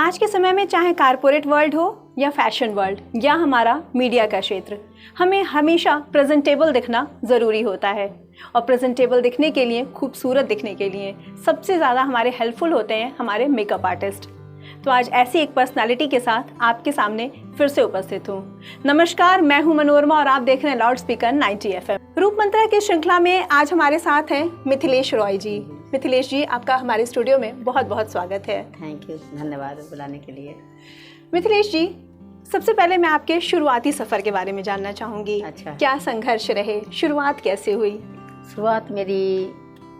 आज के समय में चाहे कारपोरेट वर्ल्ड हो या फैशन वर्ल्ड या हमारा मीडिया का क्षेत्र, हमें हमेशा प्रेजेंटेबल दिखना ज़रूरी होता है। और प्रेजेंटेबल दिखने के लिए, खूबसूरत दिखने के लिए सबसे ज़्यादा हमारे हेल्पफुल होते हैं हमारे मेकअप आर्टिस्ट। तो आज ऐसी एक पर्सनालिटी के साथ आपके सामने फिर से उपस्थित हूँ। नमस्कार, मैं हूँ मनोरमा और आप देख रहे हैं लाउड स्पीकर 90 FM। रूप मंत्रा की श्रृंखला में आज हमारे साथ हैं मिथिलेश रॉय जी। मिथिलेश जी, आपका हमारे स्टूडियो में बहुत बहुत स्वागत है। थैंक यू, धन्यवाद बुलाने के लिए। मिथिलेश जी, सबसे पहले मैं आपके शुरुआती सफ़र के बारे में जानना चाहूँगी। अच्छा, क्या संघर्ष रहे, शुरुआत कैसे हुई? शुरुआत मेरी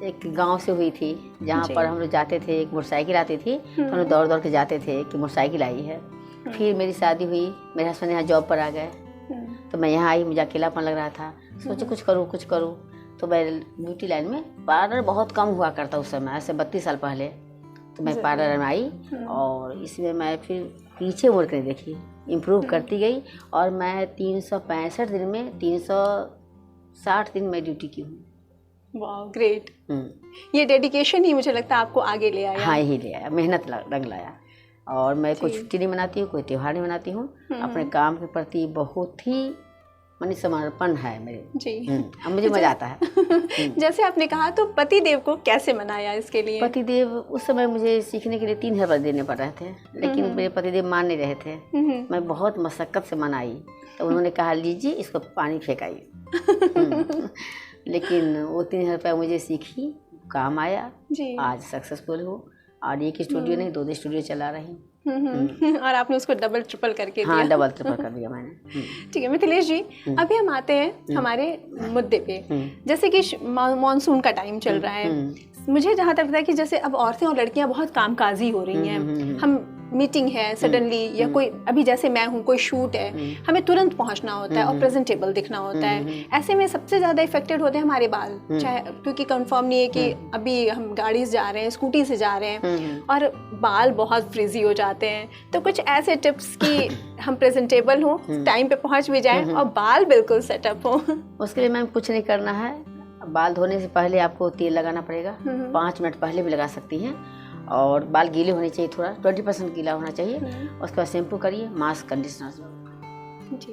एक गांव से हुई थी, जहाँ पर हम लोग जाते थे। एक मोटरसाइकिल आती थी तो हम लोग दौड़ दौड़ के जाते थे कि मोटरसाइकिल आई है। फिर मेरी शादी हुई, मेरे हस्बैंड यहाँ जॉब पर आ गए, तो मैं यहाँ आई। मुझे अकेलापन लग रहा था, सोचे कुछ करूँ। तो मैं ब्यूटी लाइन में, पार्लर बहुत कम हुआ करता उस समय, ऐसे 32 साल पहले। तो मैं पार्लर में आई और इसमें मैं फिर पीछे मुड़ कर देखी, इम्प्रूव करती गई। और मैं 365 दिन में 360 दिन मैं ड्यूटी की हूँ। वाह, ग्रेट। ये डेडिकेशन ही मुझे लगता है आपको आगे ले आया। हाँ, ही ले आया, मेहनत रंग लाया। और मैं कोई छुट्टी नहीं मनाती हूँ, कोई त्यौहार नहीं मनाती हूँ। अपने काम के प्रति बहुत ही समर्पण है मेरे जी। अब मुझे मजा आता है। जैसे आपने कहा, तो पति देव को कैसे मनाया इसके लिए? पति देव उस समय मुझे सीखने के लिए 3 रुपये देने पड़ रहे थे, लेकिन मेरे पति देव मान नहीं रहे थे। मैं बहुत मशक्क़त से मनाई, तो उन्होंने कहा लीजिए इसको पानी फेंकाइए। लेकिन वो 3 रुपये मुझे सीखी, काम आया जी। आज सक्सेसफुल हूँ और एक स्टूडियो नहीं, 2 स्टूडियो चला रही हूँ। और आपने उसको डबल ट्रिपल करके दिया। हाँ, डबल ट्रिपल कर दिया मैंने। ठीक है मिथिलेश जी, अभी हम आते हैं हमारे मुद्दे पे। जैसे कि मानसून का टाइम चल रहा है, मुझे जहाँ तक लगता है कि जैसे अब औरतें और लड़कियाँ बहुत कामकाजी हो रही हैं। हम मीटिंग है सडनली या कोई, अभी जैसे मैं हूँ, कोई शूट है, हमें तुरंत पहुँचना होता है और प्रेजेंटेबल दिखना होता है। ऐसे में सबसे ज़्यादा इफेक्टेड होते हैं हमारे बाल, चाहे क्योंकि कंफर्म नहीं है कि अभी हम गाड़ी से जा रहे हैं, स्कूटी से जा रहे हैं और बाल बहुत फ्रिजी हो जाते हैं। तो कुछ ऐसे टिप्स कि हम प्रेजेंटेबल हों, टाइम पे पहुँच भी जाएं और बाल बिल्कुल सेटअप हो। उसके लिए मैम कुछ नहीं करना है। बाल धोने से पहले आपको तेल लगाना पड़ेगा, 5 मिनट पहले भी लगा सकती हैं। और बाल गीले होने चाहिए, थोड़ा 20% गीला होना चाहिए। उसके बाद शैम्पू करिए, मास्क, कंडीशनर,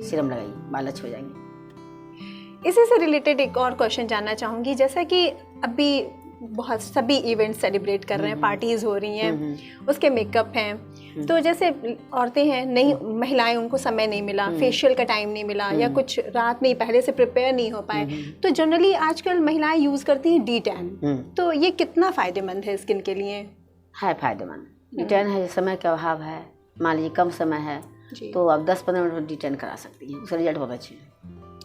सीरम लगाइए, बाल अच्छे हो जाएंगे। इसी से रिलेटेड एक और क्वेश्चन जानना चाहूँगी। जैसा कि अभी बहुत सभी इवेंट सेलिब्रेट कर रहे हैं, पार्टीज हो रही हैं, उसके मेकअप हैं, तो जैसे औरतें हैं, नई महिलाएं, उनको समय नहीं मिला, फेशियल का टाइम नहीं मिला या कुछ रात में पहले से प्रिपेयर नहीं हो पाए, तो जनरली आजकल महिलाएं यूज़ करती हैं D10। तो ये कितना फ़ायदेमंद है स्किन के लिए? है फ़ायदेमंद। D10 है, समय का अभाव है, मान लीजिए कम समय है, तो आप 10-15 मिनट में D10 करा सकती हैं, उसका रिजल्ट बहुत अच्छे हैं।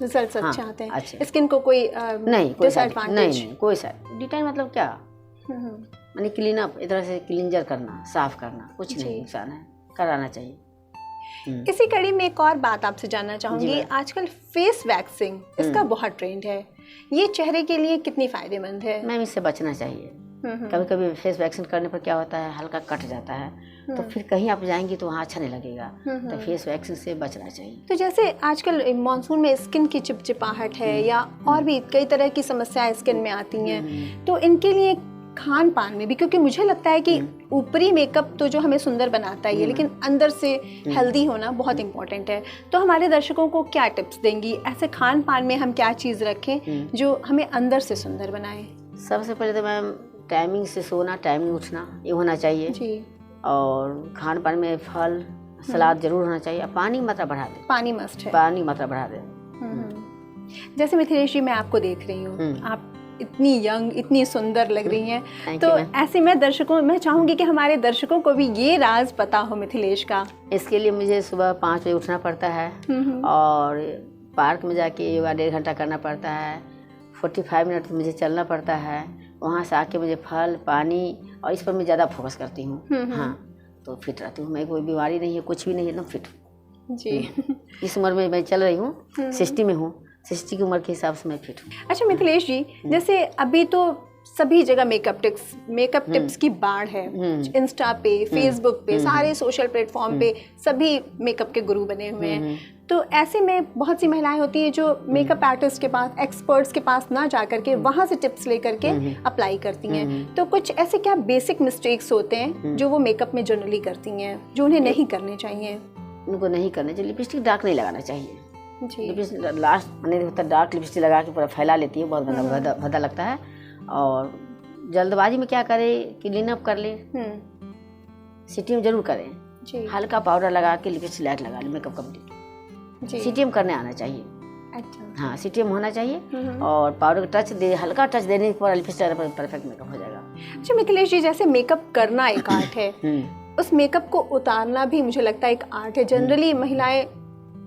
रिजल्ट अच्छे आते हैं। स्किन को कोई नहीं, कोई नहीं, कोई साइड। D10 मतलब क्या, माने क्लीन अप, एक तरह से क्लींजर करना, साफ करना, कुछ नहीं नुकसान है, कराना चाहिए। इसी कड़ी में एक और बात आपसे जानना चाहूँगी। आजकल फेस वैक्सिंग, इसका बहुत ट्रेंड है, ये चेहरे के लिए कितनी फ़ायदेमंद है? मैम, इससे बचना चाहिए। कभी कभी फेस वैक्सिंग करने पर क्या होता है, हल्का कट जाता है, तो फिर कहीं आप जाएंगी तो वहाँ अच्छा नहीं लगेगा। तो फेस वैक्सिंग से बचना चाहिए। तो जैसे आजकल मानसून में स्किन की चिपचिपाहट है या और भी कई तरह की समस्याएं स्किन में आती हैं, तो इनके लिए खान पान में भी, क्योंकि मुझे लगता है कि ऊपरी मेकअप तो जो हमें सुंदर बनाता है ये, लेकिन अंदर से हेल्दी होना बहुत इम्पोर्टेंट है। तो हमारे दर्शकों को क्या टिप्स देंगी, ऐसे खान पान में हम क्या चीज़ रखें जो हमें अंदर से सुंदर बनाए? सबसे पहले तो मैम टाइमिंग से सोना, टाइमिंग उठना, ये होना चाहिए जी। और खान पान में फल, सलाद जरूर होना चाहिए। पानी मात्रा बढ़ा दें, पानी मस्ट है, पानी मात्रा बढ़ा दें। जैसे मिथिलेश जी, मैं आपको देख रही हूँ, आप इतनी यंग, इतनी सुंदर लग रही हैं, तो ऐसे में मैं चाहूँगी कि हमारे दर्शकों को भी ये राज पता हो मिथिलेश का। इसके लिए मुझे सुबह 5 बजे उठना पड़ता है और पार्क में जाके योगा 1.5 घंटा करना पड़ता है, 45 मिनट मुझे चलना पड़ता है। वहाँ से आके मुझे फल, पानी, और इस पर मैं ज़्यादा फोकस करती हूँ। हाँ, तो फिट रहती हूँ मैं, कोई बीमारी नहीं है, कुछ भी नहीं है, एकदम फिट जी। इस उम्र में मैं चल रही हूँ, 60 में हूँ, 60 की उम्र के हिसाब से मैं फिट हूँ। अच्छा मिथिलेश जी, जैसे अभी तो सभी जगह मेकअप टिप्स की बाढ़ है। इंस्टा पे, फेसबुक पे, सारे सोशल प्लेटफॉर्म पे सभी मेकअप के गुरु बने हुए हैं। तो ऐसे में बहुत सी महिलाएं होती हैं जो मेकअप आर्टिस्ट के पास, एक्सपर्ट्स के पास ना जा करके वहाँ से टिप्स ले करके अप्लाई करती हैं। तो कुछ ऐसे क्या बेसिक मिस्टेक्स होते हैं जो वो मेकअप में जनरली करती हैं, जो उन्हें नहीं करने चाहिए? उनको नहीं करना चाहिए। लिपस्टिक डार्क नहीं लगाना चाहिए जी। लिपस्टिक लास्ट नहीं होता, डार्क लिपस्टिक लगा के पूरा फैला लेती है, बहुत भद्दा लगता है। और जल्दबाजी में क्या करे कि क्लीन अप कर ले, सीटीएम जरूर करें जी। हल्का पाउडर लगा के लिपस्टिक लाइट लगा ले, मेकअप कंप्लीट। सीटीएम करने आना चाहिए। अच्छा। हाँ, सीटीएम होना चाहिए और पाउडर का टच दे, हल्का टच देने के बाद लिपस्टिक परफेक्ट मेकअप हो जाएगा। अच्छा मिथिलेश जी, जैसे मेकअप करना एक आर्ट है, उस मेकअप को उतारना भी मुझे लगता है एक आर्ट है। जनरली महिलाएं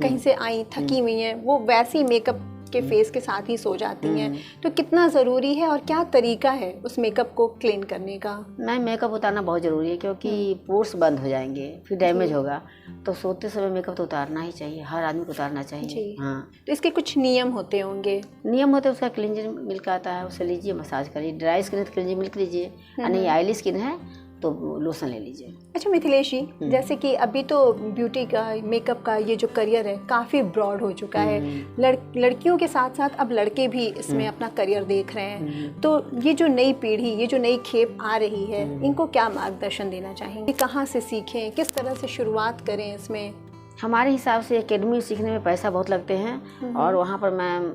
कहीं से आई थकी हुई हैं, वो वैसी मेकअप के फेस के साथ ही सो जाती हैं। तो कितना ज़रूरी है और क्या तरीका है उस मेकअप को क्लीन करने का? नहीं, मेकअप उतारना बहुत ज़रूरी है क्योंकि पोर्स बंद हो जाएंगे, फिर डैमेज होगा। तो सोते समय मेकअप तो उतारना ही चाहिए, हर आदमी को उतारना चाहिए। हाँ, तो इसके कुछ नियम होते होंगे? नियम होते हैं, उसका क्लींजर मिल्क आता है, उसे लीजिए, मसाज करिए। ड्राई स्किन है तो क्लींजर मिल्क लीजिए, और नहीं ऑयली स्किन है तो लोशन ले लीजिए। अच्छा मिथिलेश जी, जैसे कि अभी तो ब्यूटी का, मेकअप का ये जो करियर है काफ़ी ब्रॉड हो चुका है। लड़कियों के साथ साथ अब लड़के भी इसमें अपना करियर देख रहे हैं। तो ये जो नई पीढ़ी, ये जो नई खेप आ रही है, इनको क्या मार्गदर्शन देना चाहेंगे? कहाँ से सीखें, किस तरह से शुरुआत करें इसमें? हमारे हिसाब से एकेडमी सीखने में पैसा बहुत लगते हैं और वहाँ पर मैम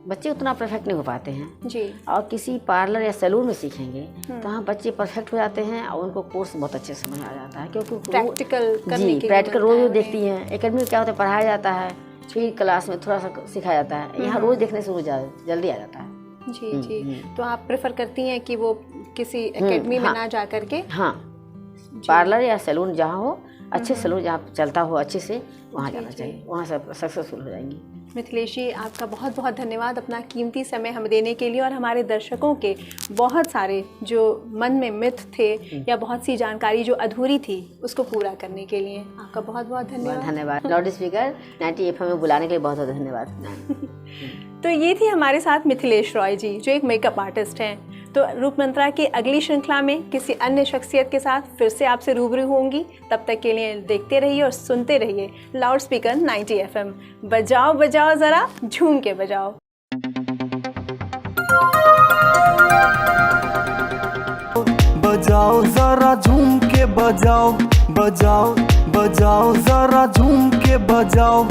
बच्चे उतना परफेक्ट नहीं हो पाते हैं जी। और किसी पार्लर या सैलून में सीखेंगे तो वहाँ बच्चे परफेक्ट हो जाते हैं और उनको कोर्स बहुत अच्छे से समझ आ जाता है क्योंकि प्रैक्टिकल रोज देखती हैं। एकेडमी में क्या होता है, पढ़ाया जाता है, फिर क्लास में थोड़ा सा सिखाया जाता है। यहाँ रोज देखने से वो जल्दी आ जाता है। जी जी। तो आप प्रेफर करती हैं कि वो किसी एकेडमी में ना जा करके? हाँ, पार्लर या सैलून जहाँ हो, अच्छे सैलून जहाँ चलता हो अच्छे से, वहाँ जाना चाहिए, वहाँ से सक्सेसफुल हो जाएंगी। मिथिलेश जी, आपका बहुत बहुत धन्यवाद अपना कीमती समय हमें देने के लिए और हमारे दर्शकों के बहुत सारे जो मन में मिथ थे या बहुत सी जानकारी जो अधूरी थी उसको पूरा करने के लिए आपका बहुत बहुत धन्यवाद। लाउड स्पीकर 90 FM में बुलाने के लिए बहुत बहुत धन्यवाद। तो ये थी हमारे साथ मिथिलेश रॉय जी, जो एक मेकअप आर्टिस्ट हैं। तो रूप मंत्रा की अगली श्रृंखला में किसी अन्य शख्सियत के साथ फिर से आपसे रूबरू होंगी। तब तक के लिए देखते रहिए और सुनते रहिए लाउड स्पीकर 90 FM। बजाओ बजाओ ज़रा झूम के बजाओ। बजाओ ज़रा झूम के बजाओ, बजाओ बजाओ ज़रा झूम के बजाओ।